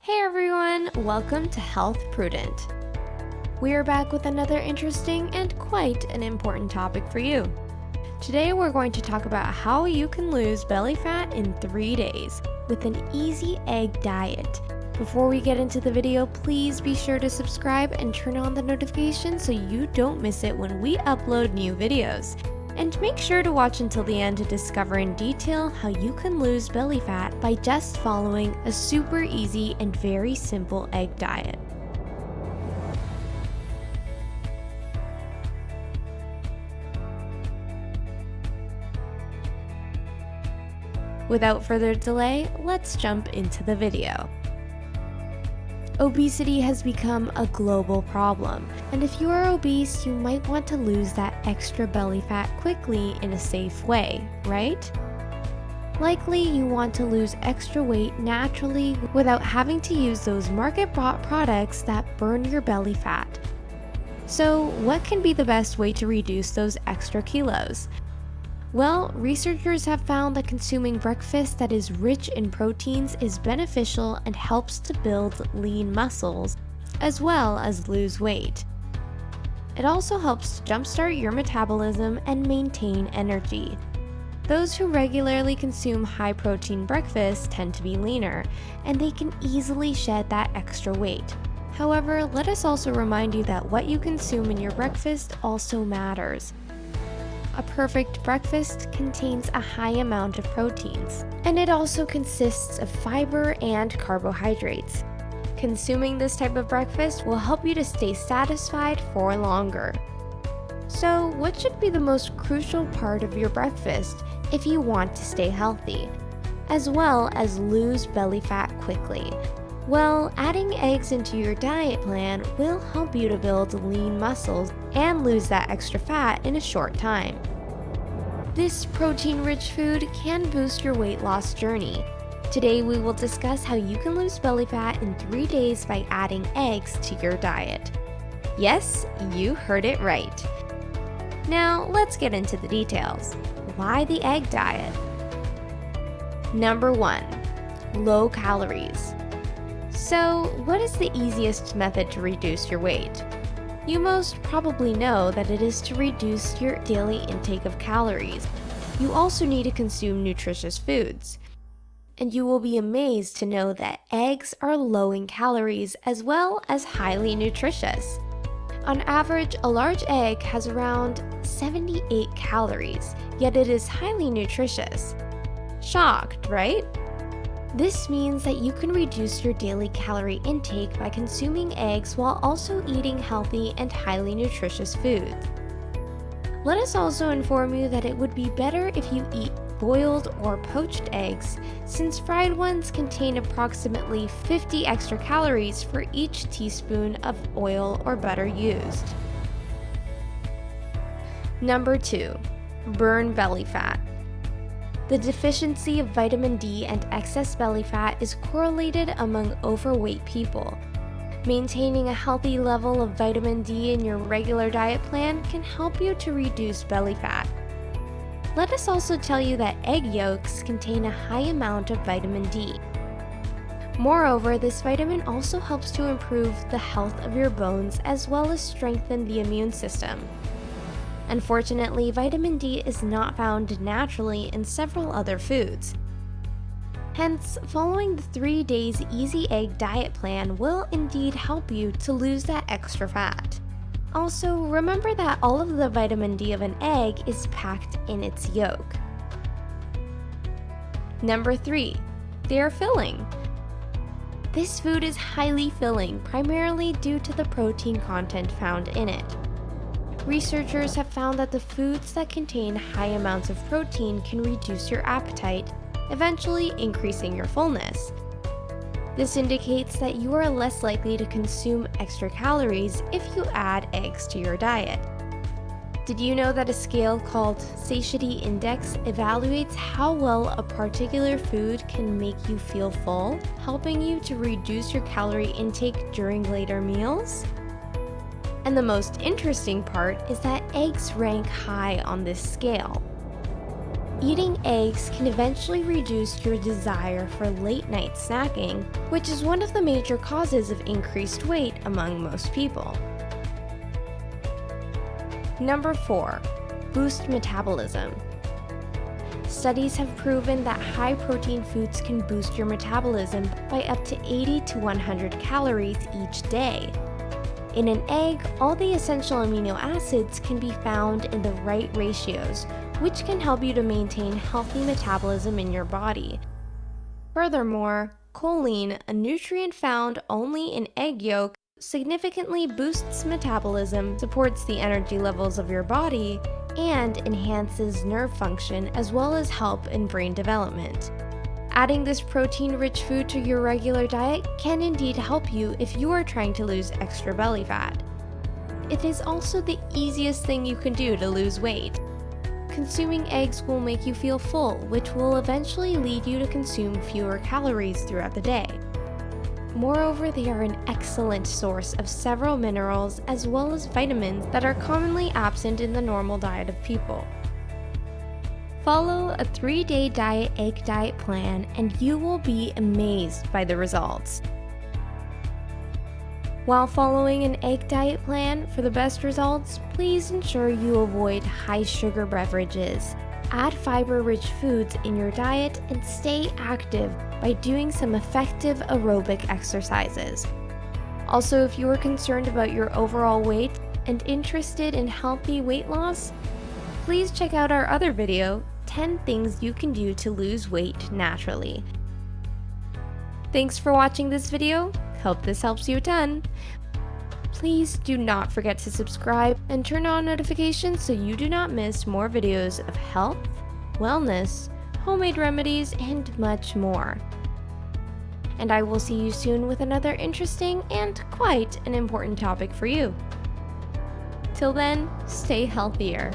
Hey everyone, welcome to Health Prudent. We are back with another interesting and quite an important topic for you. Today we're going to talk about how you can lose belly fat in 3 days with an easy egg diet. Before we get into the video, please be sure to subscribe and turn on the notifications so you don't miss it when we upload new videos. And make sure to watch until the end to discover in detail how you can lose belly fat by just following a super easy and very simple egg diet. Without further delay, let's jump into the video. Obesity has become a global problem, and if you are obese, you might want to lose that extra belly fat quickly in a safe way, right? Likely, you want to lose extra weight naturally without having to use those market-bought products that burn your belly fat. So, what can be the best way to reduce those extra kilos? Well, researchers have found that consuming breakfast that is rich in proteins is beneficial and helps to build lean muscles, as well as lose weight. It also helps to jumpstart your metabolism and maintain energy. Those who regularly consume high-protein breakfasts tend to be leaner, and they can easily shed that extra weight. However, let us also remind you that what you consume in your breakfast also matters. A perfect breakfast contains a high amount of proteins, and it also consists of fiber and carbohydrates. Consuming this type of breakfast will help you to stay satisfied for longer. So, what should be the most crucial part of your breakfast if you want to stay healthy, as well as lose belly fat quickly? Well, adding eggs into your diet plan will help you to build lean muscles and lose that extra fat in a short time. This protein-rich food can boost your weight loss journey. Today we will discuss how you can lose belly fat in 3 days by adding eggs to your diet. Yes, you heard it right. Now let's get into the details. Why the egg diet? Number 1. Low calories. So, what is the easiest method to reduce your weight? You most probably know that it is to reduce your daily intake of calories. You also need to consume nutritious foods. And you will be amazed to know that eggs are low in calories as well as highly nutritious. On average, a large egg has around 78 calories, yet it is highly nutritious. Shocked, right? This means that you can reduce your daily calorie intake by consuming eggs while also eating healthy and highly nutritious foods. Let us also inform you that it would be better if you eat boiled or poached eggs, since fried ones contain approximately 50 extra calories for each teaspoon of oil or butter used. Number 2. Burn belly fat. The deficiency of vitamin D and excess belly fat is correlated among overweight people. Maintaining a healthy level of vitamin D in your regular diet plan can help you to reduce belly fat. Let us also tell you that egg yolks contain a high amount of vitamin D. Moreover, this vitamin also helps to improve the health of your bones as well as strengthen the immune system. Unfortunately, vitamin D is not found naturally in several other foods. Hence, following the 3 days easy egg diet plan will indeed help you to lose that extra fat. Also, remember that all of the vitamin D of an egg is packed in its yolk. Number 3. They are filling. This food is highly filling, primarily due to the protein content found in it. Researchers have found that the foods that contain high amounts of protein can reduce your appetite, eventually increasing your fullness. This indicates that you are less likely to consume extra calories if you add eggs to your diet. Did you know that a scale called Satiety Index evaluates how well a particular food can make you feel full, helping you to reduce your calorie intake during later meals? And the most interesting part is that eggs rank high on this scale. Eating eggs can eventually reduce your desire for late-night snacking, which is one of the major causes of increased weight among most people. Number 4. Boost metabolism. Studies have proven that high-protein foods can boost your metabolism by up to 80 to 100 calories each day. In an egg, all the essential amino acids can be found in the right ratios, which can help you to maintain healthy metabolism in your body. Furthermore, choline, a nutrient found only in egg yolk, significantly boosts metabolism, supports the energy levels of your body, and enhances nerve function as well as help in brain development. Adding this protein-rich food to your regular diet can indeed help you if you are trying to lose extra belly fat. It is also the easiest thing you can do to lose weight. Consuming eggs will make you feel full, which will eventually lead you to consume fewer calories throughout the day. Moreover, they are an excellent source of several minerals as well as vitamins that are commonly absent in the normal diet of people. Follow a 3-day egg diet plan and you will be amazed by the results. While following an egg diet plan for the best results, please ensure you avoid high-sugar beverages. Add fiber-rich foods in your diet and stay active by doing some effective aerobic exercises. Also, if you are concerned about your overall weight and interested in healthy weight loss, please check out our other video, 10 Things You Can Do to Lose Weight Naturally. Thanks for watching this video. Hope this helps you a ton. Please do not forget to subscribe and turn on notifications so you do not miss more videos of health, wellness, homemade remedies, and much more. And I will see you soon with another interesting and quite an important topic for you. Till then, stay healthier.